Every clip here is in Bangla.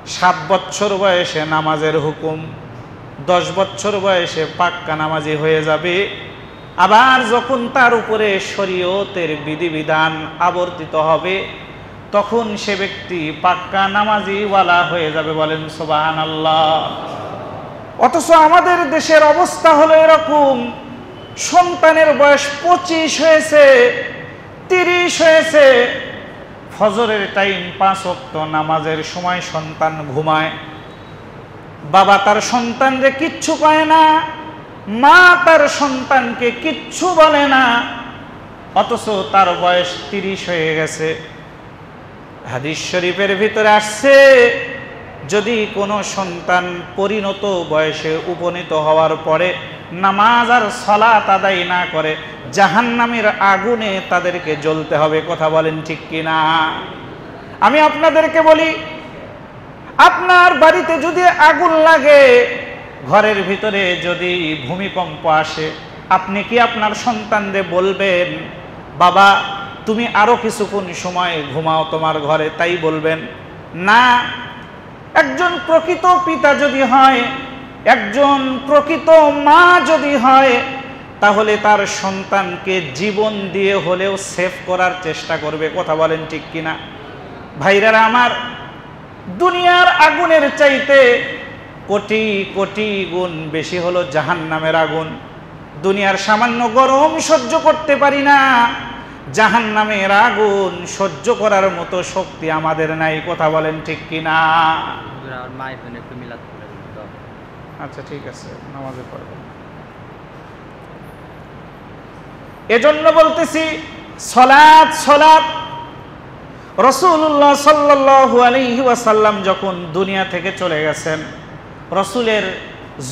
7 বছর বয়সে নামাজের হুকুম, 10 বছর বয়সে পাক্কা নামাজি হয়ে যাবে। আবার যখন তার উপরে শরীয়তের বিধিবিধান আবর্তিত হবে, তখন সে ব্যক্তি পাক্কা নামাজিওয়ালা হয়ে যাবে। বলেন সুবহানাল্লাহ। অথচ আমাদের দেশের অবস্থা হলো এরকম, সন্তানের বয়স 25 হয়েছে, 30 হয়েছে, ফজরের টাইম 5 ওয়াক্ত নামাজের সময় সন্তান ঘুমায়, বাবা তার সন্তানরে কিচ্ছু কয় না, মা তার সন্তানকে কিচ্ছু বলে না, অথচ তার বয়স 30 হয়ে গেছে। হাদিস শরীফের ভিতরে আসছে, যদি কোনো সন্তান পরিণত বয়সে উপনীত হওয়ার পরে নামাজ আর সালাত আদায় না করে, জাহান্নামের আগুনে তাদেরকে জ্বলতে হবে। কথা বলেন ঠিক কিনা? আমি আপনাদেরকে বলি, আপনার বাড়িতে যদি আগুন লাগে, ঘরের ভিতরে যদি ভূমিকম্প আসে, আপনি কি আপনার সন্তানদের বলবেন, বাবা তুমি আরো কিছুক্ষণ সময় ঘুমাও তোমার ঘরে, তাই বলবেন না? একজন প্রকৃত পিতা যদি হয়, একজন প্রকৃত মা যদি হয়, তাহলে তার সন্তানকে জীবন দিয়ে হলেও সেভ করার চেষ্টা করবে। কথা বলেন ঠিক কিনা? ভাইরা আমার, দুনিয়ার আগুনের চাইতে কোটি কোটি গুণ বেশি হলো জাহান্নামের আগুন। দুনিয়ার সামান্য গরম সহ্য করতে পারি না, জাহান্নামের আগুন সহ্য করার মতো শক্তি আমাদের নাই। কথা বলেন ঠিক কিনা? আচ্ছা ঠিক আছে, নামাজে পড়বেন। এজন্য বলতেছি, সালাত সালাত। রাসূলুল্লাহ সাল্লাল্লাহু আলাইহি ওয়াসাল্লাম যখন দুনিয়া থেকে চলে গেছেন, রাসূলের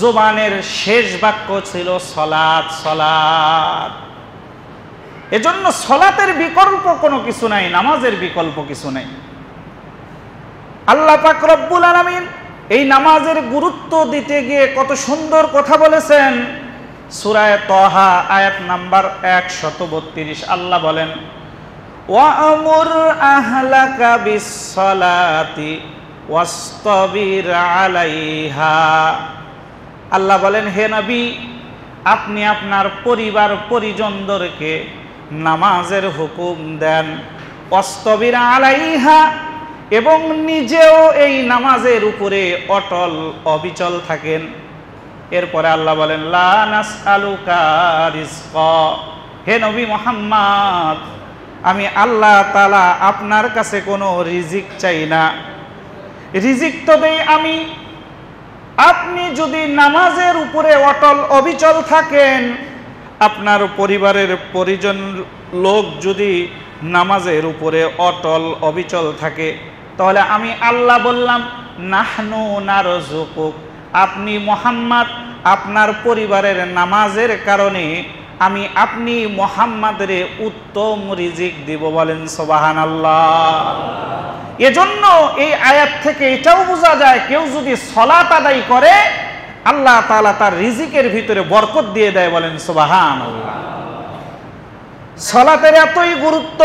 জবানের শেষ বাক্য ছিল সালাত সালাত। এজন্য সালাতের বিকল্প কোনো কিছু নাই, নামাজের বিকল্প কিছু নাই। আল্লাহ পাক রব্বুল আলামিন এই নামাজের গুরুত্ব দিতে গিয়ে কত সুন্দর কথা বলেছেন। সূরা তাহা আয়াত নাম্বার 132 আল্লাহ বলেন, ওয়া'মুর আহলাকা বিস-সালাতি ওয়াসতাবির আলাইহা। আল্লাহ বলেন, হে নবী, আপনি আপনার পরিবার পরিজনদেরকে নামাজের হুকুম দেন, ওয়াসতাবির আলাইহা, এবং নিজেও এই নামাজের উপরে অটল অবিচল থাকেন। এরপরে আল্লাহ বলেন, লা নাসআলুকা রিজকা। হে নবী মুহাম্মদ, আমি আল্লাহ তাআলা আপনার কাছে কোনো রিজিক চাই না, রিজিক তো দেই আমি। আপনি যদি নামাজের উপরে অটল অবিচল থাকেন, আপনার পরিবারের পরিজন লোক যদি নামাজের উপরে অটল অবিচল থাকে, তাহলে আমি আল্লাহ বললাম, নাহনু নারযুকুক, আপনি মুহাম্মদ আপনার পরিবারের নামাজের কারণে আমি আপনি মুহাম্মাদের উত্তম রিজিক দিব। বলেন সুবহানাল্লাহ। এজন্য এই আয়াত থেকে এটাও বোঝা যায়, কেউ যদি সালাত আদায় করে, আল্লাহ তাআলা তার রিজিকের ভিতরে বরকত দিয়ে দেয়। বলেন সুবহানাল্লাহ। সালাতের এতই গুরুত্ব,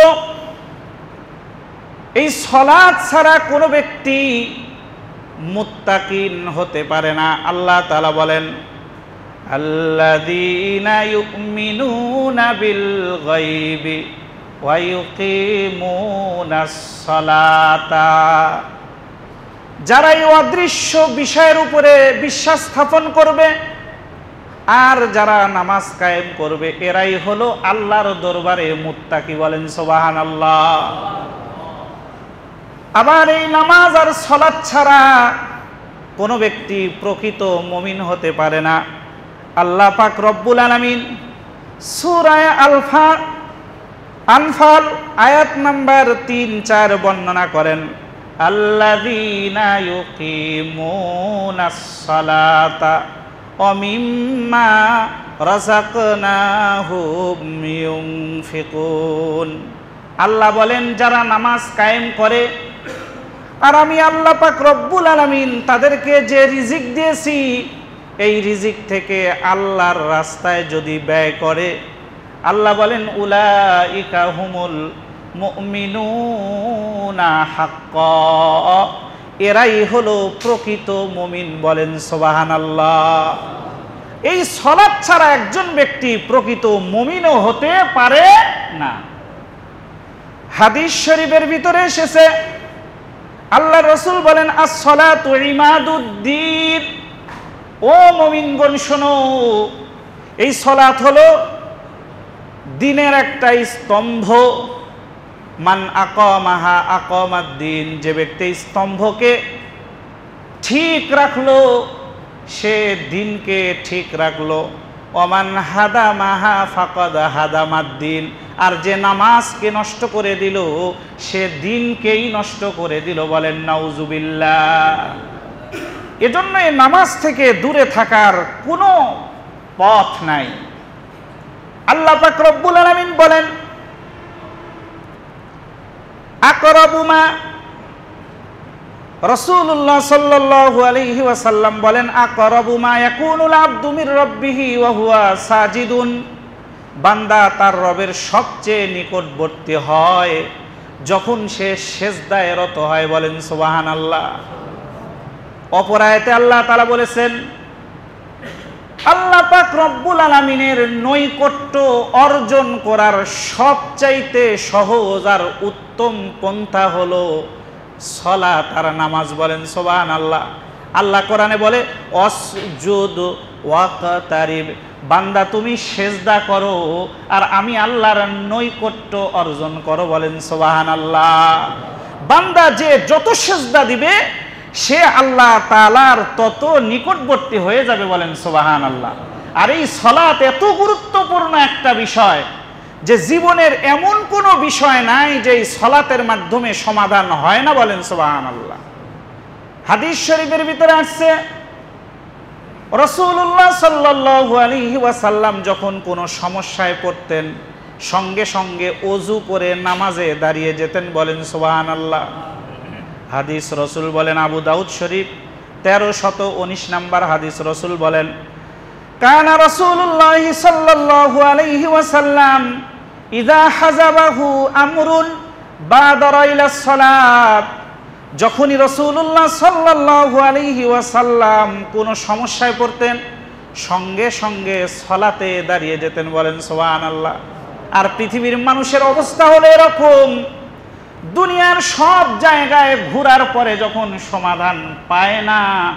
এই সালাত ছাড়া কোনো ব্যক্তি মুত্তাকিন হতে পারে না। আল্লাহ তাআলা বলেন, আল্লাযীনা ইউমিনুনা বিল গায়বি ওয়া ইউকিমুনাস সালাতা। যারা এই অদৃশ্য বিষয়ের উপরে বিশ্বাস স্থাপন করবে আর যারা নামাজ কায়েম করবে, এরাই হলো আল্লাহর দরবারে মুত্তাকি। বলেন সুবহানাল্লাহ। আবার এই নামাজ আর সালাত ছাড়া কোনো ব্যক্তি প্রকৃত মুমিন হতে পারে না। আল্লাহ পাক রব্বুল আলামিন সূরা আনফাল আয়াত নাম্বার 3-4 বর্ণনা করেন, আল্লাযীনা ইউকিমুনাস সালাতা ওয়া মিম্মা রাযাকনাহুম ইউনফিকুন। আল্লাহ বলেন, যারা নামাজ কায়েম করে আর আমি আল্লাহ পাক রব্বুল আলামিন তাদেরকে যে রিজিক দিয়েছি, এই রিজিক থেকে আল্লাহর রাস্তায় যদি ব্যয় করে, আল্লাহ বলেন, উলাইকা হুমুল মুমিনুনা হাক্কা, এরাই হলো প্রকৃত মুমিন। বলেন সুবহানাল্লাহ। এই সালাত ছাড়া একজন ব্যক্তি প্রকৃত মুমিনও হতে পারে না। হাদিস শরীফের ভিতরে এসেছে, আল্লাহ রাসূল বলেন, আস-সালাতু ইমাদুদ্দিন। ও মুমিনগণ শোনো, এই সালাত হলো দ্বীনের একটা স্তম্ভ। মান আকামাহা আকামাদ্দিন, যে ব্যক্তি স্তম্ভকে ঠিক রাখলো সে দ্বীনকে ঠিক রাখলো। ওমান হাদামাহা ফাকাদ হাদামাদ্দিন, আর যে নামাজকে নষ্ট করে দিল সে দ্বীনকেই নষ্ট করে দিল। বলেন নাউজুবিল্লাহ। এজন্য এই নামাজ থেকে দূরে থাকার কোনো পথ নাই। আল্লাহ পাক রব্বুল আলামিন বলেন, আকরাবুমা, রাসূলুল্লাহ সাল্লাল্লাহু আলাইহি ওয়াসাল্লাম বলেন, আকরাবুমা ইয়াকুনুল আবদু মির রাব্বিহি ওয়া হুয়া সাজিদুন। বান্দা তার রবের সবচেয়ে নিকটবর্তী হয় যখন সে সিজদায় রত হয়। বলেন সুবহানাল্লাহ। অপর আয়াতে আল্লাহ তাআলা বলেছেন, আল্লাহ পাক রব্বুল আলামিনের নৈকট্য অর্জন করার সবচাইতে সহজ আর উত্তম পন্থা হলো সালাত আর নামাজ। বলেন সুবহানাল্লাহ। আল্লাহ কোরআনে বলে, অসজুদ ওয়াকতারিব, বান্দা তুমি সিজদা করো আর আমি আল্লাহর নৈকট্য অর্জন করো। বলেন সুবহানাল্লাহ। বান্দা যে যত সিজদা দিবে সে আল্লাহ তাআলার তত নিকটবর্তী হয়ে যাবে। বলেন সুবহানাল্লাহ। আর এই সালাত এত গুরুত্বপূর্ণ একটা বিষয় যে জীবনের এমন কোনো বিষয় নাই যে এই সালাতের মাধ্যমে সমাধান হয় না। বলেন সুবহানাল্লাহ। হাদিস শরীফের ভিতরে আসছে, রাসূলুল্লাহ সাল্লাল্লাহু আলাইহি ওয়াসাল্লাম যখন কোনো সমস্যায় পড়তেন সঙ্গে সঙ্গে ওযু করে নামাজে দাঁড়িয়ে যেতেন। বলেন সুবহানাল্লাহ। হাদিস রসুল বলেন, আবু দাউদ শরীফ 1319 নম্বর হাদিস রসুল বলেন, কানা রাসূলুল্লাহ সাল্লাল্লাহু আলাইহি ওয়াসাল্লাম ইযা হাযাবাহু আমরুন বাদারা ইলাস সালাত। যখনই রাসূলুল্লাহ সাল্লাল্লাহু আলাইহি ওয়াসাল্লাম কোন সমস্যায় পড়তেন সঙ্গে সঙ্গে সালাতে দাঁড়িয়ে যেতেন। বলেন সুবহানাল্লাহ। আর পৃথিবীর মানুষের অবস্থা হলো এরকম, দুনিয়ার সব জায়গায় ঘোরার পরে যখন সমাধান পায় না,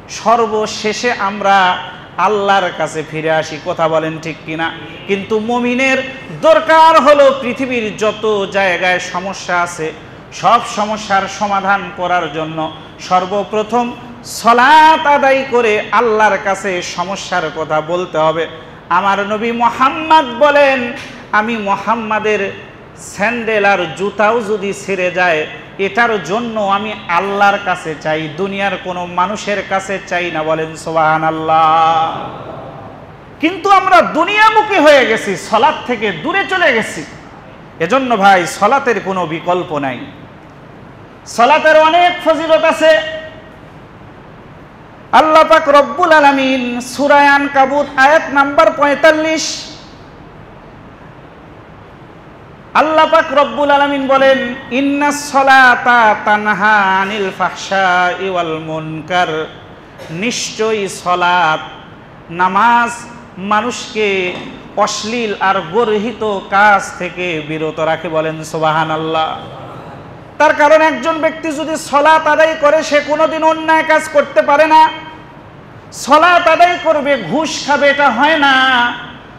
সর্বশেষে আমরা আল্লাহর কাছে ফিরে আসি। কথা বলেন ঠিক কিনা? কিন্তু মুমিনের দরকার হলো পৃথিবীর যত জায়গায় সমস্যা আছে সব সমস্যার সমাধান করার জন্য সর্বপ্রথম সালাত আদায় করে আল্লাহর কাছে সমস্যার কথা বলতে হবে। আমার নবী মুহাম্মদ বলেন, আমি মুহাম্মাদের স্যান্ডেল আর জুতাও যদি ছিঁড়ে যায় এটার জন্য আমি আল্লাহর কাছে চাই, দুনিয়ার কোনো মানুষের কাছে চাই না। বলেন সুবহানাল্লাহ। কিন্তু আমরা দুনিয়ামুখী হয়ে গেছি, সালাত থেকে দূরে চলে গেছি। এজন্য ভাই সালাতের কোনো বিকল্প নাই। সালাতের অনেক ফজিলত আছে। আল্লাহ পাক রব্বুল আলামিন সূরা আনকাবুত আয়াত নাম্বার 45 আল্লাহ পাক রব্বুল আলামিন বলেন, ইন্নাস সালাতা তানহা আনিল ফাহশাই ওয়াল মুনকার। নিশ্চয়ই সালাত নামাজ মানুষকে অশ্লীল আর গর্হিত কাজ থেকে বিরত রাখে। বলেন সুবহানাল্লাহ। তার কারণ একজন ব্যক্তি যদি সালাত আদায় করে সে কোনোদিন অন্যায় কাজ করতে পারে না। সালাত আদায় করবে ঘুষ খাবে এটা হয় না।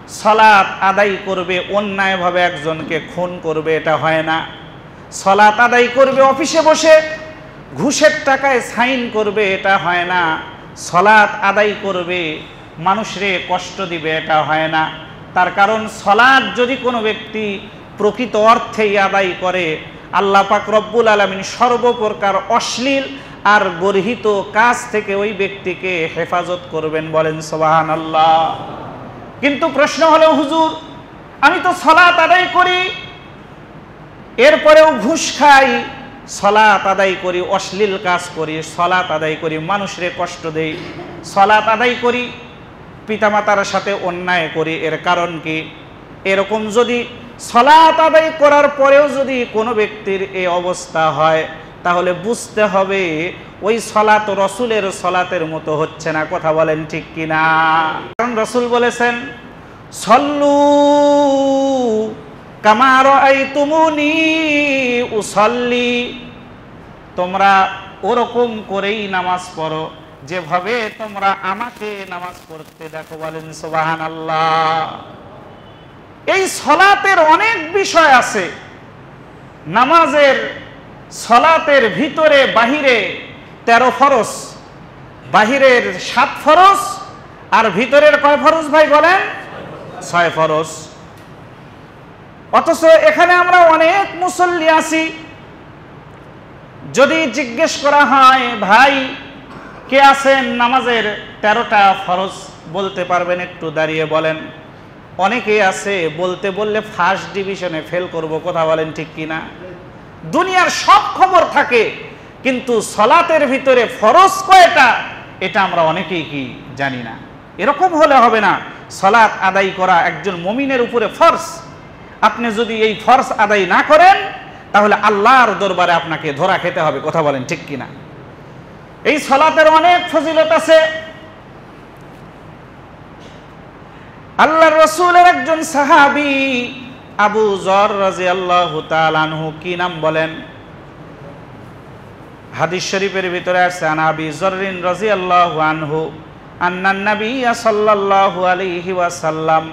সালাত আদায় করবে অন্যায়ভাবে একজনকে খুন করবে এটা হয় না। সালাত আদায় করবে অফিসে বসে ঘুষের টাকায় সাইন করবে এটা হয় না। সালাত আদায় করবে মানুষরে কষ্ট দিবে এটা হয় না। তার কারণ সালাত যদি কোনো ব্যক্তি প্রকৃত অর্থেই আদায় করে আল্লাহ পাক রব্বুল আলামিন সর্বপ্রকার অশ্লীল আর গর্হিত কাজ থেকে ওই ব্যক্তিকে হেফাজত করবেন। বলেন সুবহানাল্লাহ। কিন্তু প্রশ্ন হলো, হুজুর আমি তো সালাত আদায় করি এরপরেও ঘুষ খাই, সালাত আদায় করি অশ্লীল কাজ করি, সালাত আদায় করি মানুষরে কষ্ট দেই, সালাত আদায় করি পিতামাতার সাথে অন্যায় করি, এর কারণ কি? এরকম যদি সালাত আদায় করার পরেও যদি কোনো ব্যক্তির এই অবস্থা হয় তাহলে বুঝতে হবে ওই সলাত রসুলের সলাতের মতো হচ্ছে না। কথা বলেন ঠিক কিনা? কারণ রসুল বলেছেন, সল্লু কামা রাআইতুমুনি উসাল্লি, তোমরা ওরকম করেই নামাজ পড়ো যেভাবে তোমরা আমাকে নামাজ পড়তে দেখো। বলেন সুবহানাল্লাহ। এই সলাতের অনেক বিষয় আছে। নামাজের সলাতের ভিতরে বাহিরে 13 ফরজ, বাহিরের 7 ফরজ, আর ভিতরের কয় ফরজ ভাই বলেন? 6 ফরজ। অথচ এখানে আমরা অনেক মুসল্লি আছি, যদি জিজ্ঞেস করা হয় ভাই কে আছেন নামাজের 13টা ফরজ বলতে পারবেন, একটু দাঁড়িয়ে বলেন। অনেকেই আছে বলতে বললে ফার্স্ট ডিভিশনে ফেল করব। কথা বলেন ঠিক কিনা? দুনিয়ার সব খবর থাকে, কিন্তু সলাতের ভিতরে ফরজ কয়টা এটা আমরা অনেকেই কি জানি না। এরকম হলে হবে না। সলাত আদায় করা একজন মুমিনের উপরে ফরজ। আপনি যদি এই ফরজ আদায় না করেন তাহলে আল্লাহর দরবারে আপনাকে ধরা খেতে হবে। কথা বলেন ঠিক কিনা? এই সলাতের অনেক ফজিলত আছে। আল্লাহর রাসূলের একজন সাহাবী আবু যর রাদিয়াল্লাহু তাআলা আনহু, কি নাম বলেন? হাদিস শরীফের ভিতরে আছে, আন আবি যররিন রাদিয়াল্লাহু আনহু আন্নান নবী সাল্লাল্লাহু আলাইহি ওয়াসাল্লাম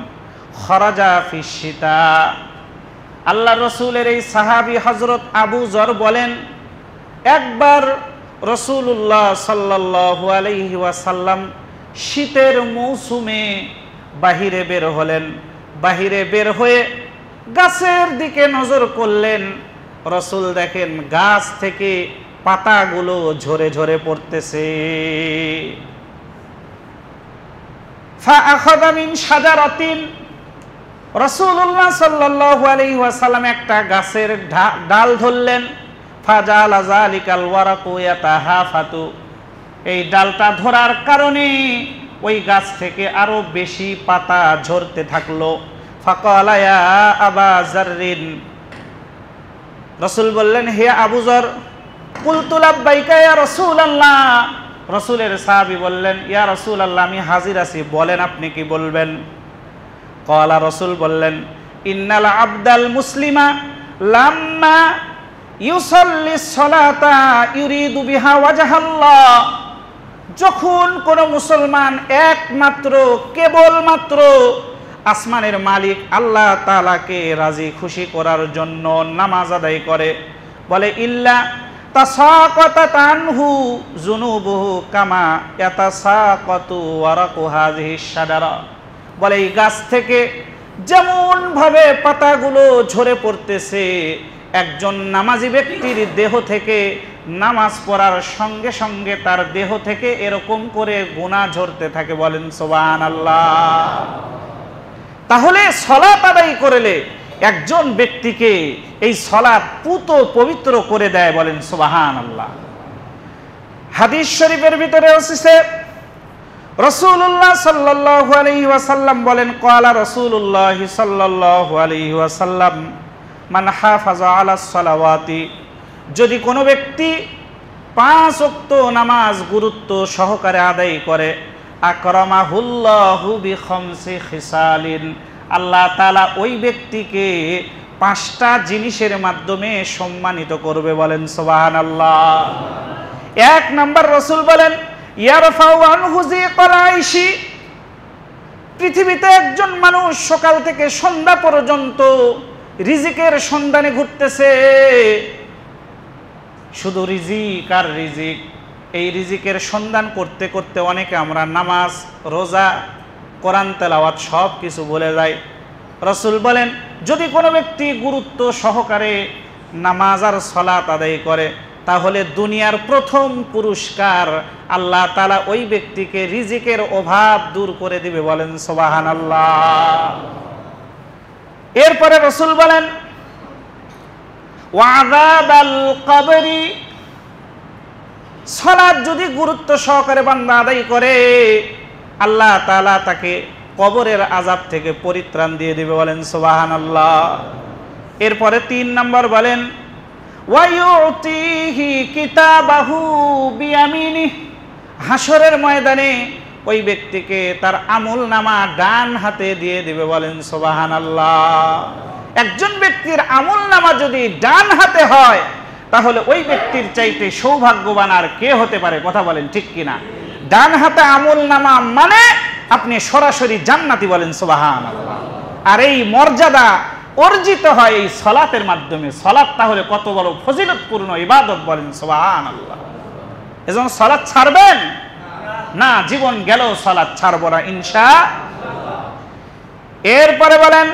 খরাজা ফিশ শিতা। আল্লাহর রাসূলের এই সাহাবী হযরত আবু যর বলেন, একবার রাসূলুল্লাহ সাল্লাল্লাহু আলাইহি ওয়াসাল্লাম শীতের মৌসুমে বাহিরে বের হলেন। বাহিরে বের হয়ে গাছের দিকে নজর করলেন। রাসূল দেখেন গাছ থেকে পাতাগুলো ঝরে ঝরে পড়তেছে। ফাআখাযা মিন শাজারাতিন, রাসূলুল্লাহ সাল্লাল্লাহু আলাইহি ওয়াসাল্লাম একটা গাছের ডাল ধরলেন। ফাজালা যালিকাল ওয়ারাকু ইয়াতাহাফাতু, এই ডালটা ধরার কারণে ওই গাছ থেকে আরো বেশি পাতা ঝরতে থাকলো। ফাকালা ইয়া আবা যররিন, রাসূল বললেন হে আবু যর। কুলতু লাব্বাইকা ইয়া রাসূলুল্লাহ, রাসূলের সাহাবী বললেন ইয়া রাসূলুল্লাহ আমি হাজির আছি, বলেন আপনি কি বলবেন। ক্বালা, রাসূল বললেন ইন্নাল আবদাল মুসলিমা লাম্মা ইউসাল্লি সলাতা ইউরিদু বিহা ওয়াজহাল্লাহ, যখন কোন মুসলমান একমাত্র কেবলমাত্র আসমানের মালিক আল্লাহ তাআলাকে রাজি খুশি করার জন্য নামাজ আদায় করে, বলে ইল্লা তাসাকাতাত আনহু যুনুবুহু কামা ইয়াতাসাকাতু ওয়ারাকু হাযিহিশ শাজারা, বলে এই গাছ থেকে যেমন ভাবে পাতাগুলো ঝরে পড়তেছে, একজন নামাজি ব্যক্তির দেহ থেকে নামাজ পড়ার সঙ্গে সঙ্গে তার দেহ থেকে এরকম করে গুনাহ ঝরতে থাকে। বলেন সুবহানাল্লাহ। তাহলে সলাত আদায় করলে একজন ব্যক্তিকে এই সলাত পুত পবিত্র করে দেয়। বলেন সুবহানাল্লাহ। হাদিস শরীফের ভিতরে এসেছে রাসূলুল্লাহ সাল্লাল্লাহু আলাইহি ওয়াসাল্লাম বলেন, ক্বালা রাসূলুল্লাহ সাল্লাল্লাহু আলাইহি ওয়াসাল্লাম মান হাফাযা আলাস সালাওয়াতি, যদি কোনো ব্যক্তি 5 ওয়াক্ত নামাজ গুরুত্ব সহকারে আদায় করে, আকরামাহুল্লাহু বিখামসি খিসালিন, আল্লাহ তাআলা ওই ব্যক্তিকে 5টা জিনিসের মাধ্যমে সম্মানিত করবে। বলেন সুবহানাল্লাহ। 1 নাম্বার রাসূল বলেন ইয়ারফাউ আনহু যিকাল আইশি, পৃথিবীতে একজন মানুষ সকাল থেকে সন্ধ্যা পর্যন্ত রিজিকের সন্ধানে ঘুরতেছে, শুধু রিজিক আর রিজিক। এই রিজিকের সন্ধান করতে করতে অনেকে আমরা নামাজ, রোজা, কোরআন তেলাওয়াত সব কিছু ভুলে যাই। রাসূল বলেন যদি কোনো ব্যক্তি গুরুত্ব সহকারে নামাজ আর সালাত আদায় করে, তাহলে দুনিয়ার প্রথম পুরস্কার আল্লাহ তাআলা ওই ব্যক্তিকে রিজিকের অভাব দূর করে দিবে। বলেন সুবহানাল্লাহ। এরপরে রাসূল বলেন ওয়াযাবাল কবরি, সালাত যদি গুরুত্ব সহকারে বান্দা আদায় করে, আল্লাহ তাআলা তাকে কবরের আযাব থেকে পরিত্রাণ দিয়ে দিবে। বলেন সুবহানাল্লাহ। এরপরে 3 নম্বর বলেন ওয়া ইউতিহি কিতাবাহু বিয়ামিনিহি, হাসরের ময়দানে ওই ব্যক্তিকে তার আমলনামা ডান হাতে দিয়ে দিবে। বলেন সুবহানাল্লাহ। একজন ব্যক্তির আমলনামা যদি ডান হাতে হয় তাহলে ওই ব্যক্তির চাইতে সৌভাগ্যবান আর কে হতে পারে? কথা বলেন ঠিক কিনা? ডান হাতে আমলনামা মানে আপনি সরাসরি জান্নাতি। বলেন সুবহানাল্লাহ। আর এই মর্যাদা অর্জিত হয় এই সালাতের মাধ্যমে। সালাত তাহলে কত বড় ফজিলতপূর্ণ ইবাদত! বলেন সুবহানাল্লাহ। এজন্য সালাত ছাড়বেন না, জীবন গেল সালাত ছাড়ব না ইনশাআল্লাহ। এরপরে বলেন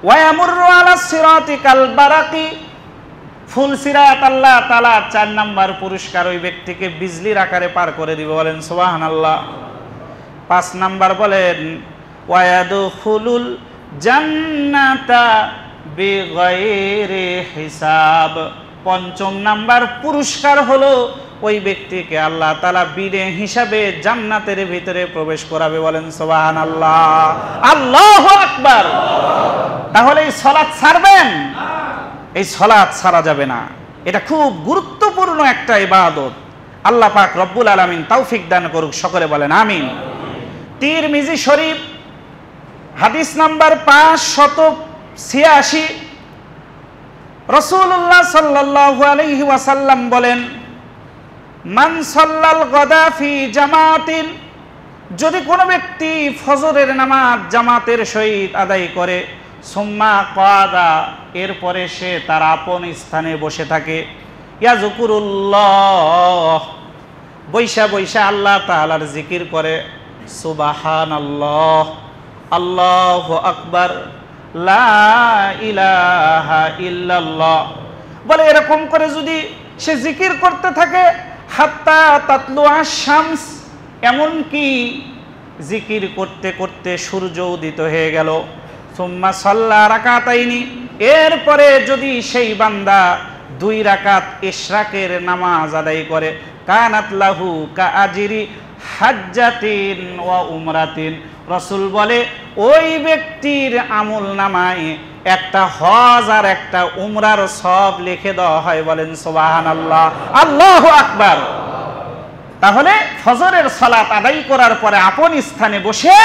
ওয়ায়ামুরু আলা সিরাতি কাল বারাকি, ফুলসিরাত আল্লাহ তাআলা 4 নাম্বার পুরস্কার ওই ব্যক্তিকে বিজলির আকারে পার করে দিবে। বলেন সুবহানাল্লাহ। 5 নাম্বার বলেন ওয়ায়াদখুলুল জান্নাতা বিগাইরি হিসাব। 5ম নাম্বার পুরস্কার হলো ওই ব্যক্তিকে আল্লাহ তাআলা বিনা হিসাবে জান্নাতের ভিতরে প্রবেশ করাবে। বলেন সুবহানাল্লাহ। আল্লাহু আকবার। তাহলে এই সালাত ছাড়বেন? এই সালাত ছাড়া যাবে না। এটা খুব গুরুত্বপূর্ণ একটা ইবাদত। আল্লাহ পাক রব্বুল আলামিন তৌফিক দান করুক, সকলে বলেন আমিন। তিরমিজি শরীফ হাদিস নাম্বার 586, রাসূলুল্লাহ সাল্লাল্লাহু আলাইহি ওয়াসাল্লাম বলেন মান সাল্লাল গাদা ফি জামাতিন, যদি কোনো ব্যক্তি ফজরের নামাজ জামাতের সহিত আদায় করে, সুম্মা কাদা, এরপরে সে তার আপন স্থানে বসে থাকে, ইয়াযকুরুল্লাহ, বৈশা বৈশা আল্লাহ তাআলার জিকির করে, সুবহানাল্লাহ, আল্লাহু আকবার, লা ইলাহা ইল্লাল্লাহ, বলে এরকম করে যদি সে জিকির করতে থাকে হাত্তা তাতলুআ শামস, এমন কি জিকির করতে করতে সূর্য উদিত হয়ে গেল, সুম্মা সাল্লা রাকাতাইনি, এরপরে যদি সেই বান্দা 2 রাকাত ইশরাকের নামাজ আদায় করে, কানাত লাহু কাআজরি হাজ্জাতিন ওয়া উমরাতিন, রাসূল বলে ওই ব্যক্তির আমল নামায় একটা হজ আর একটা উমরার সওয়াব লিখে দেওয়া হয়। বলেন সুবহানাল্লাহ, আল্লাহু আকবার। তাহলে ফজরের সালাত আদায় করার পরে আপন স্থানে বসে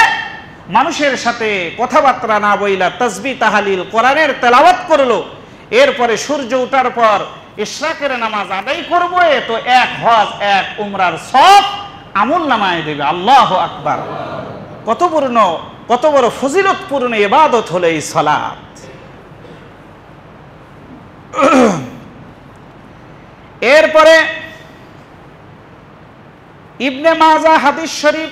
মানুষের সাথে কথাবার্তা না বইলা তাসবিহ তাহলিল কোরআনের তেলাওয়াত করলো, এরপরে সূর্য ওঠার পর ইশরাকের নামাজ আদায় করবো, এ তো 1 হজ 1 উমরার সওয়াব আমল নামায় দেবে। আল্লাহু আকবার। কত বড় ফজিলতপূর্ণ ইবাদত হলো এই সালাত। এরপরে ইবনে মাজাহ হাদিস শরীফ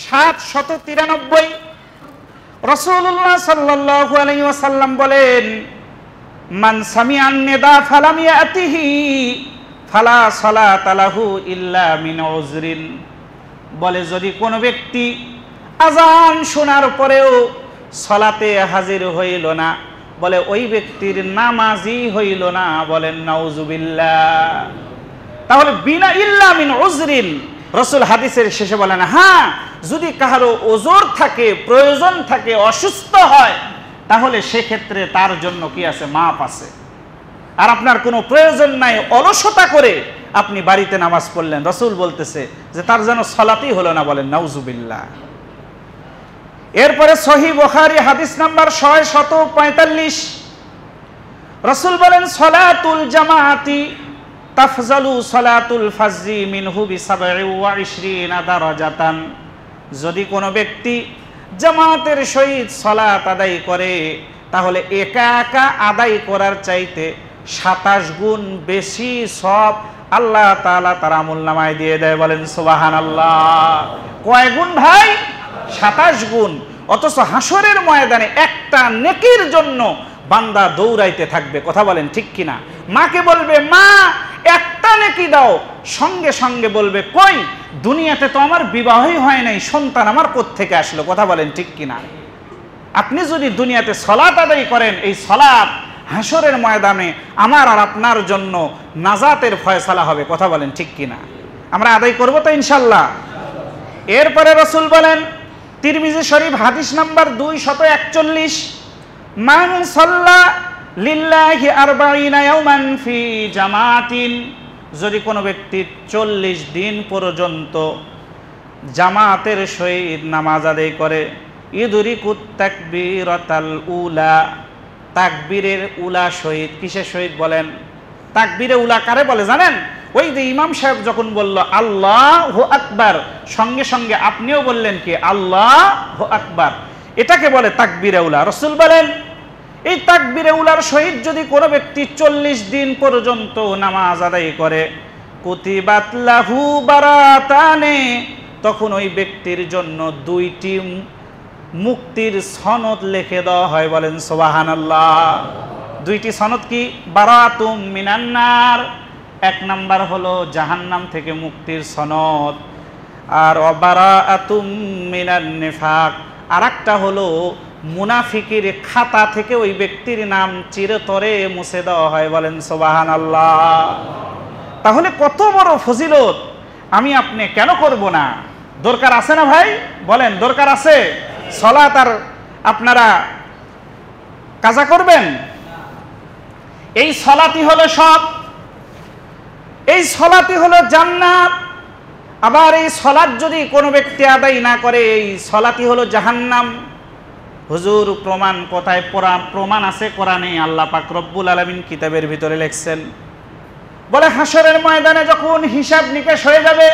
793, রাসূলুল্লাহ সাল্লাল্লাহু আলাইহি ওয়াসাল্লাম বলেন মান সামিআন নিদা ফালাম ইয়াতিহি ফালা সালাতা লাহু ইল্লা মিন উযরিন, বলে যদি কোনো ব্যক্তি আযান শোনার পরেও সালাতে হাজির হইল না, বলে ওই ব্যক্তির নামাজই হইল না। বলেন নাউজুবিল্লাহ। তাহলে বিনা ইল্লা মিন উযরিন, রাসূল হাদিসের শেষে বলেন হ্যাঁ, যদি কারো ওজর থাকে, প্রয়োজন থাকে, অসুস্থ হয়, তাহলে সেক্ষেত্রে তার জন্য কি আছে? মাপ আছে। আর আপনার কোনো প্রয়োজন নাই, অলসতা করে আপনি বাড়িতে নামাজ পড়লেন, রাসূল বলতেছে যে তার যেন সালাতই হলো না। বলেন নাউজুবিল্লাহ। এরপরে সহিহ বুখারী হাদিস নাম্বার 645, রাসূল বলেন সালাতুল জামাআতি তাফজালু সালাতুল ফাজরি মিনহু বি27 দারাজাতান, যদি কোনো ব্যক্তি জামাতের সহিত সালাত আদায় করে তাহলে একা একা আদায় করার চাইতে 27 গুণ বেশি সওয়াব আল্লাহ তাআলা তার আমলনামায় দিয়ে দেয়। বলেন সুবহানাল্লাহ। কয় গুণ ভাই? 27 গুণ। অথচ হাসরের ময়দানে একটা নেকির জন্য বান্দা দৌড়াইতে থাকবে। কথা বলেন ঠিক কিনা? মাকে বলবে মা একটা নেকি দাও, সঙ্গে সঙ্গে বলবে কই, দুনিয়াতে তো আমার বিবাহই হয় নাই, সন্তান আমার কোত্থেকে আসলো? কথা বলেন ঠিক কিনা? আপনি যদি দুনিয়াতে সালাত আদায় করেন, এই সালাত হাসরের ময়দানে আমার আর আপনার জন্য নাজাতের ফয়সালা হবে। কথা বলেন ঠিক কিনা? আমরা আদায় করব তো ইনশাআল্লাহ। এরপরে রাসূল বলেন তিরমিজি শরীফ হাদিস নাম্বার 241, মান সাল্লা লিল্লাহি 40 ইয়াওমান ফি জামাতিন, যদি কোনো ব্যক্তি 40 দিন পর্যন্ত জামাতের সহিত নামাজ আদায় করে, ইদরিকুত তাকবীরাতাল উলা, তাকবীরের উলা সহিত, কিসের সহিত বলেন? তাকবীরে উলা কারে বলে জানেন? ওই যে ইমাম সাহেব যখন বলল আল্লাহু আকবার, সঙ্গে সঙ্গে আপনিও বললেন কি আল্লাহু আকবার, এটাকে বলে তাকবীরে উলা। রাসূল বলেন এই তাকবীরে উলার সহিত যদি কোনো ব্যক্তি 40 দিন পর্যন্ত নামাজ আদায় করে, কুতিবাত লাহু বারাতানে, তখন ওই ব্যক্তির জন্য 2টি মুক্তির সনদ লিখে দেওয়া হয়। বলেন সুবহানাল্লাহ। 2টি সনদ কি? বারাতুম মিনান্নার, 1 নাম্বার হলো জাহান্নাম থেকে মুক্তির সনদ, আর বারাতুম মিনান নিফাক, আর একটা হলো মুনাফিকের খাতা থেকে ওই ব্যক্তির নাম চিরতরে মুছে দেওয়া হয়। বলেন সুবহানাল্লাহ। তাহলে কত বড় ফজিলত, আমি আপনি কেন করব না? দরকার আছে না ভাই? বলেন দরকার আছে? সালাত আর আপনারা কাজা করবেন? এই সালাতই হলো সব, এই সালাতই হলো জান্নাত। আবার এই সালাত যদি কোনো ব্যক্তি আদায় না করে, এই সালাতই হলো জাহান্নাম। হুজুর প্রমাণ কোথায়? প্রমাণ আছে কোরআনে। আল্লাহ পাক রব্বুল আলামিন কিতাবের ভিতরে লিখছেন, বলে হাসরের ময়দানে যখন হিসাব নিকাশ হয়ে যাবে,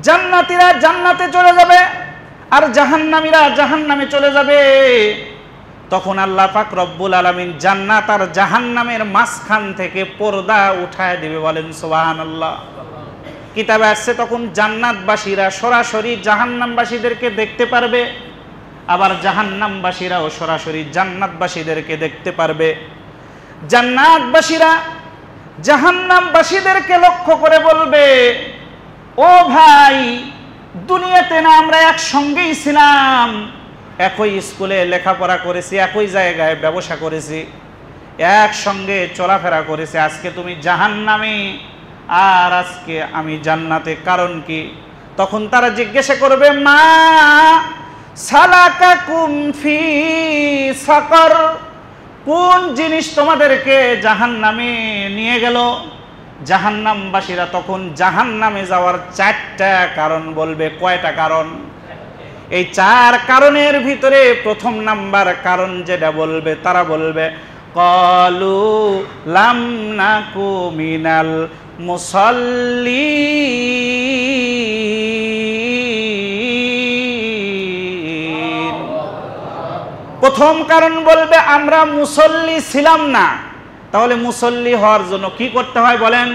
জান্নাতীরা জান্নাতে চলে যাবে আর জাহান্নামীরা জাহান্নামে চলে যাবে, তখন আল্লাহ পাক রব্বুল আলামিন জান্নাত আর জাহান্নামের মাঝখান থেকে পর্দা উঠায় দিবে। বলেন সুবহানাল্লাহ। কিতাবে আসছে তখন জান্নাতবাসীরা সরাসরি জাহান্নামবাসীদেরকে দেখতে পারবে, আবার জাহান্নামবাসীরাও সরাসরি জান্নাতবাসীদেরকে দেখতে পারবে। জান্নাতবাসীরা জাহান্নামবাসীদেরকে লক্ষ্য করে বলবে, ও ভাই, দুনিয়াতে না আমরা একসঙ্গেই ছিলাম, একই স্কুলে লেখাপড়া করেছি, একই জায়গায় ব্যবসা করেছি, একসঙ্গে চলাফেরা করেছি, আজকে তুমি জাহান্নামে আর আজকে আমি জান্নাতে, কারণ কি? তখন তারা জিজ্ঞাসা করবে, মা সালাকাকুম ফি সাকার, কোন জিনিস তোমাদেরকে জাহান্নামে নিয়ে গেল? জাহান্নামবাসীরা তখন জাহান্নামে যাওয়ার 4টা কারণ বলবে। কয়টা কারণ? এই 4 কারণের ভিতরে প্রথম নাম্বার কারণ যেটা বলবে, তারা বলবে ক্বালু লাম নাকু মিনাল মুসাল্লিন। প্রথম কারণ বলবে আমরা মুসল্লি ছিলাম না। তাহলে মুসল্লি হওয়ার জন্য কি করতে হয় বলেন?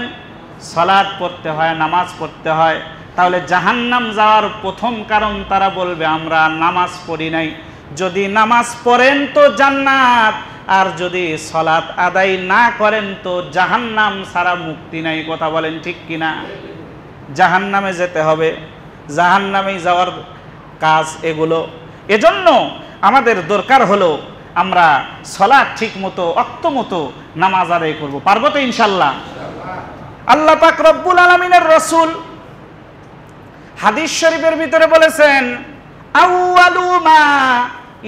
সালাত পড়তে হয়, নামাজ পড়তে হয়। তাহলে জাহান্নাম যাওয়ার প্রথম কারণ তারা বলবে আমরা নামাজ পড়ি নাই। যদি নামাজ পড়েন তো জান্নাত, আর যদি সালাত আদায় না করেন তো জাহান্নাম ছাড়া মুক্তি নাই। কথা বলেন ঠিক কিনা? জাহান্নামে যেতে হবে, জাহান্নামে যাওয়ার কাজ এগুলো। এজন্য আমাদের দরকার হলো আমরা সালাত ঠিক মতো ওয়াক্ত মতো নামাজ আদায় করব। পারবো তো ইনশাআল্লাহ? আল্লাহ পাক রব্বুল আলামিনের রাসূল হাদিস শরীফের ভিতরে বলেছেন, আউয়ালু মা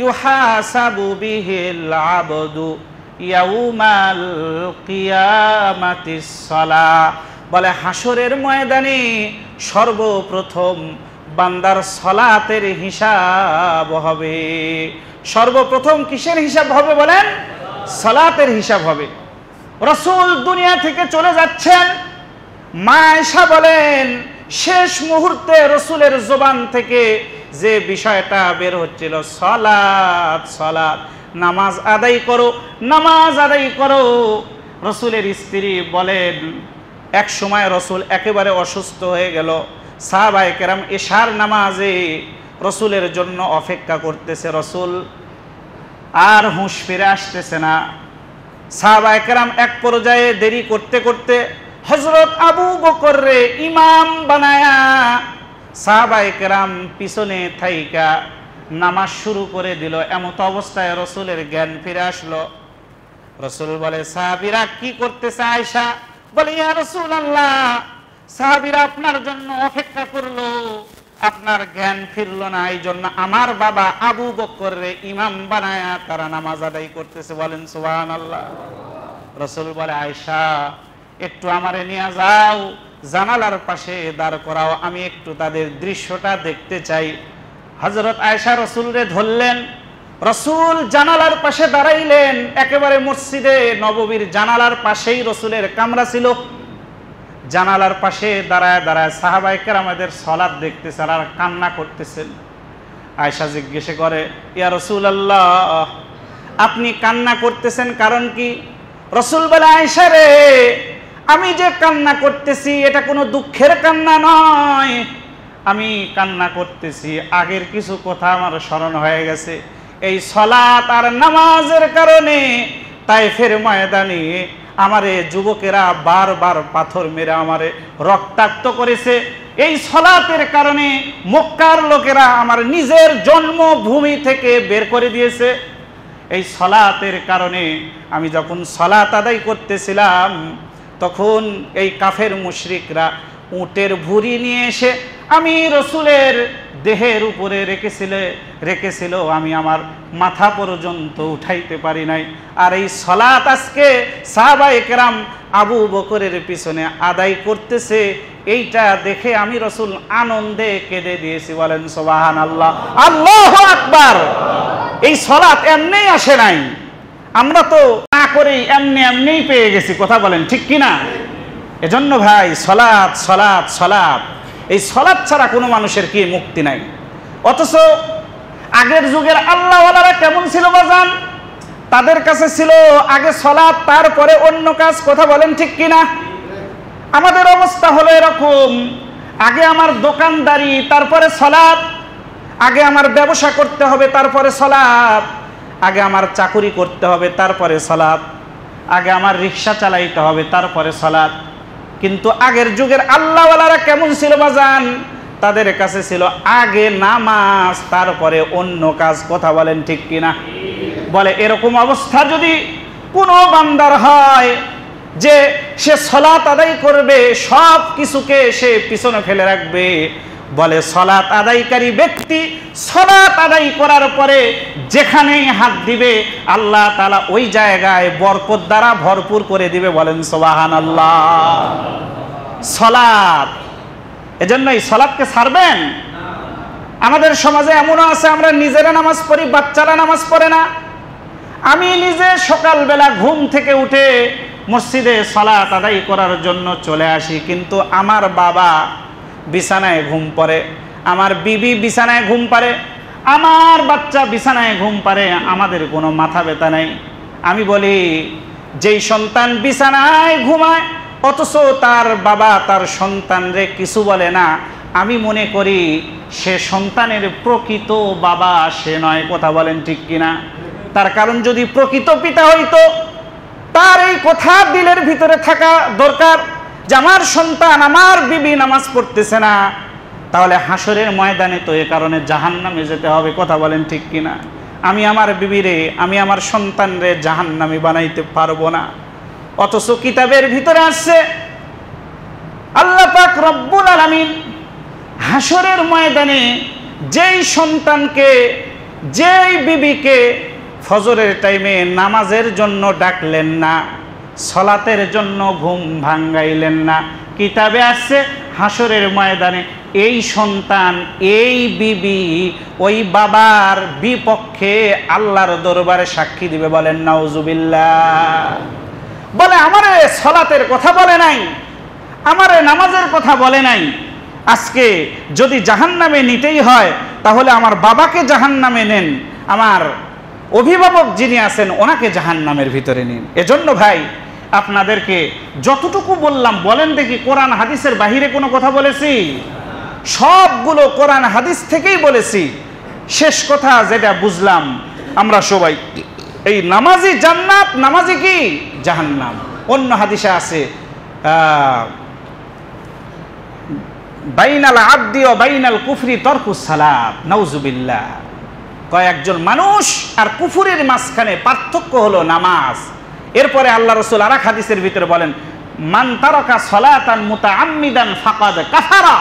ইউহাসাবু বিহিল আবদু ইয়াউমাল কিয়ামাতিস সালাহ, বলে হাসরের ময়দানে সর্বপ্রথম বান্দার সালাতের হিসাব হবে। সর্বপ্রথম কিসের হিসাব হবে বলেন? সালাতের হিসাব হবে। রাসূল দুনিয়া থেকে চলে যাচ্ছেন, মা আয়েশা বলেন শেষ মুহূর্তে রাসূলের জবান থেকে যে বিষয়টা বের হচ্ছিল, সালাত সালাত, নামাজ আদায় করো, নামাজ আদায় করো। রাসূলের স্ত্রী বলেন এক সময় রাসূল একেবারে অসুস্থ হয়ে গেল, সাহাবায়ে কেরাম এশার নামাজে রাসূলের জন্য অপেক্ষা করতেছে, রাসূল আর হুঁশ ফিরে আসতেছে না। সাহাবায়ে কেরাম এক পর্যায়ে দেরি করতে করতে হযরত আবু বকর রে ইমাম বানায়া সাহাবায়ে কেরাম পিছনে থাইকা নামাজ শুরু করে দিল। এমত অবস্থায় রাসূলের জ্ঞান ফিরে আসলো। রাসূল বলে, সাহাবীরা কি করতেছে? আয়েশা বলে, ইয়া রাসূলুল্লাহ, সাহাবীরা আপনার জন্য অপেক্ষা করলো। আপনার জ্ঞান ফিরল না, এই জন্য আমার বাবা আবু বকররে ইমাম বানায়া তারা নামাজ আদায় করতেছে। বলেন সুবহানাল্লাহ। রাসূল বলে, আয়েশা একটু আমারে নিয়ে যাও, জানালার পাশে দাঁড় করাও, আমি একটু তাদের দৃশ্যটা দেখতে চাই। হযরত আয়েশা রাসূলরে ধরলেন, রাসূল জানালার পাশে দাঁড়াইলেন। একেবারে মসজিদে নববীর জানালার পাশেই রাসূলের কামরা ছিল। জানালার পাশে দাঁড়ায় দাঁড়ায় সাহাবায়ে কেরামদের সালাত দেখতেছেন আর কান্না করতেছেন। আয়েশা জিজ্ঞেস করে, ইয়া রাসূলুল্লাহ, আপনি কান্না করতেছেন কারণ কি? রাসূল বলে, আয়েশা রে, আমি যে কান্না করতেছি এটা কোনো দুঃখের কান্না নয়, আমি কান্না করতেছি আগের কিছু কথা আমার স্মরণ হয়ে গেছে। এই সালাত আর নামাজের কারণে তায়েফের ময়দানে আমারে যুবকেরা বারবার পাথর মেরে আমারে রক্তাক্ত করেছে। এই সালাতের কারণে মক্কার লোকেরা আমার নিজের জন্মভূমি থেকে বের করে দিয়েছে। এই সালাতের কারণে আমি যখন সালাত আদায় করতেছিলাম তখন এই কাফের মুশরিকরা উটের ভুঁড়ি নিয়ে এসে আমি রাসূলের দেহের উপরে রেখেছিল, আমি আমার মাথা পর্যন্ত উঠাইতে পারি নাই। আর এই সালাত আজকে সাহাবায়ে কেরাম আবু বকরের পিছনে আদায় করতেছে, এইটা দেখে আমি রাসূল আনন্দে কেঁদে দিয়েছি। বলেন সুবহানাল্লাহ, আল্লাহু আকবার। এই সালাত এমনি আসে নাই, আমরা তো না করেই এমনিই পেয়ে গেছি। কথা বলেন ঠিক কিনা? এজন্য ভাই সালাত সালাত সালাত, এই সালাত ছাড়া কোনো মানুষের কি মুক্তি নাই। অথচ আগের যুগের আল্লাহওয়ালারা কেমন ছিল বাজান? তাদের কাছে ছিল আগে সালাত, তারপরে অন্য কাজ। কথা বলেন ঠিক কিনা? আমাদের অবস্থা হলো এরকম, আগে আমার দোকানদারি, তারপরে সালাত। আগে আমার ব্যবসা করতে হবে, তারপরে সালাত। আগে আমার চাকুরি করতে হবে, তারপরে সালাত। আগে আমার রিক্সা চালাইতে হবে, তারপরে সালাত। কিন্তু আগের যুগের আল্লাহওয়ালারা কেমন ছিল বাজান? তাদের কাছে ছিল আগে নামাজ, তারপরে অন্য কাজ। কথা বলেন ঠিক কিনা? বলে এরকম অবস্থা যদি কোনো বান্দার হয় যে সে সালাত আদায় করবে, সব কিছুকে সে পিছনে ফেলে রাখবে, বলে সালাত আদায়কারী ব্যক্তি সালাত আদায় করার পরে যেখানেই হাত দিবে আল্লাহ তাআলা ওই জায়গায় বরকত দ্বারা ভরপুর করে দিবে। বলেন সুবহানাল্লাহ। সালাত, এজন্য এই সালাতকে ছাড়বেন? আমাদের সমাজে এমনও আছে আমরা নিজেরা নামাজ পড়ি, বাচ্চারা নামাজ পড়ে না। আমি নিজে সকালবেলা ঘুম থেকে উঠে মসজিদে সালাত আদায় করার জন্য চলে আসি, কিন্তু আমার বাবা বিছানায় ঘুম পড়ে, আমার বিবি বিছানায় ঘুম পারে, আমার বাচ্চা বিছানায় ঘুম পারে, আমাদের কোনো মাথা ব্যথা নেই। আমি বলি, যেই সন্তান বিছানায় ঘুমায় অথচ তার বাবা তার সন্তানরে কিছু বলে না, আমি মনে করি সে সন্তানের প্রকৃত বাবা সে নয়। কথা বলেন ঠিক কিনা? তার কারণ যদি প্রকৃত পিতা হইতো তার এই কথা দিলের ভিতরে থাকা দরকার যে আমার সন্তান, আমার বিবি নামাজ পড়তেছে না, তাহলে হাসরের ময়দানে তো এ কারণে জাহান্নামে যেতে হবে। কথা বলেন ঠিক কিনা? আমি আমার বিবিরে, আমি আমার সন্তানরে জাহান্নামী বানাইতে পারবো না। অথচ কিতাবের ভিতরে আসছে আল্লাহ পাক রব্বুল আলামিন হাসরের ময়দানে যেই সন্তানকে, যেই বিবিকে ফজরের টাইমে নামাজের জন্য ডাকলেন না, সালাতের জন্য ঘুম ভাঙ্গাইলেন না, কিতাবে আসছে হাসরের ময়দানে এই সন্তান, এই বিবি ওই বাবার বিপক্ষে আল্লাহর দরবারে সাক্ষী দিবে। বলেন নাউজুবিল্লাহ। বলে আমারে সালাতের কথা বলে নাই, আমারে নামাজের কথা বলে নাই। আজকে যদি জাহান্নামে নিতেই হয় তাহলে আমার বাবাকে জাহান্নামে নেন, আমার অভিভাবক যিনি আছেন ওনাকে জাহান্নামের ভিতরে নিন। এজন্য ভাই আপনাদেরকে যতটুকু বললাম, বলেন দেখি কোরআন হাদিসের বাহিরে কোনো কথা বলেছি? সবগুলো কোরআন হাদিস থেকেই বলেছি। শেষ কথা যেটা বুঝলাম আমরা সবাই, এই নামাজি জান্নাত, নামাজি কি জাহান্নাম। অন্য হাদিসে আছে বাইনাল আবদি ওয়া বাইনাল কুফরি তারকুস সালাত। নাউজুবিল্লাহ। কয়েকজন মানুষ আর কুফুরের মাঝখানে পার্থক্য হলো নামাজ। এরপরে আল্লাহ রাসূল আরেক হাদিসের ভিতরে বলেন, মান তারাকা সালাতান মুতাআম্মিদান ফাকাদ কাফারা।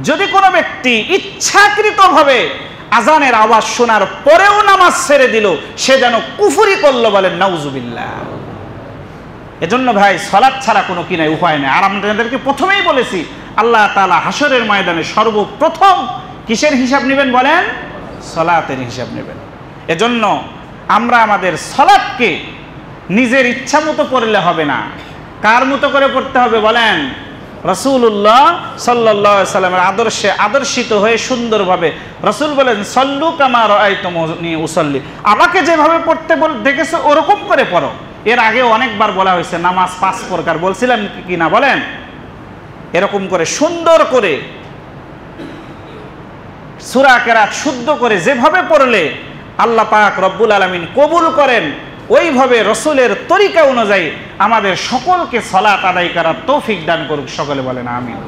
যদি কোনো ব্যক্তি ইচ্ছাকৃতভাবে আজানের আওয়াজ শোনার পরেও নামাজ ছেড়ে দিল, সে যেন কুফরি করলো, বলেন নাউজুবিল্লাহ। এজন্য ভাই সালাত ছাড়া কোনো কি নাই, উপায় নাই। আর আপনাদেরকে প্রথমেই বলেছি, আল্লাহ তাআলা হাসরের ময়দানে সর্বপ্রথম কিসের হিসাব নেবেন বলেন? সালাতের হিসাব নেবেন। এজন্য আমরা আমাদের সালাতকে নিজের ইচ্ছা মতো পড়লে হবে না, কার মতো করে পড়তে হবে বলেন? রাসূলুল্লাহ সাল্লাল্লাহু আলাইহি সাল্লামের আদর্শে আদর্শিত হয়ে সুন্দরভাবে। রাসূল বলেন, সল্লু কামা রাআইতুমুনি উসাল্লি, আমাকে যেভাবে পড়তে দেখেছো ওরকম করে পড়ো। এর আগে অনেকবার বলা হয়েছে নামাজ 5 প্রকার, বলছিলাম কি না বলেন? এরকম করে সুন্দর করে সূরা কেরাত শুদ্ধ করে যেভাবে পড়লে আল্লাহ পাক রব্বুল আলামিন কবুল করেন, ওইভাবে রসুলের তরিকা অনুযায়ী আমাদের সকলকে সালাত আদায় করার তৌফিক দান করুক। সকলে বলেন আমিন।